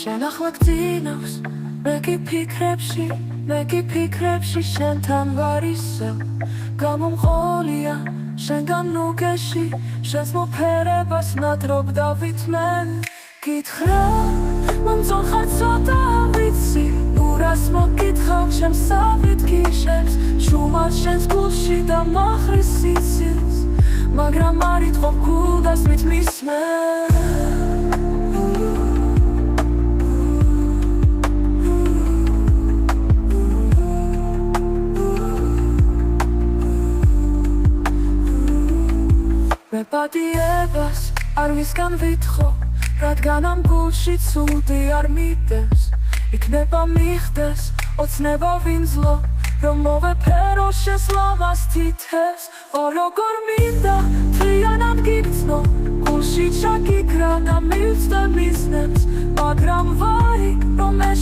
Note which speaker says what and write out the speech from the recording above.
Speaker 1: შენ ახლა გძინავს მე კი ფიქრებში შენთან ვარ ისევ გამომყოლია შენგან ნუგეში შენს მოფერებას ნადრობ დავითმენ გითხრა მომწონს ხარ ცოტა ვიცი ურას მოგითხავ ჩემს სავით გიშებს შუმარ შენს გულში და მახვრის სიცილს მაგრამ არ იტყობ გულდას მისმენ მე პატიებას არ ვისგან ვითხოვ რადგან ამ გულში ცუდი არ მიდევს იქნება მიხდეს ოცნება ვინძლო რომ მოვეფერო შენს ლამაზ თითებს ო როგორ მინდა მთლიანად გიგრძნო გულში ჩაგიქრა და მივცდე მიზნებს მაგრამ ვარი რომ ეს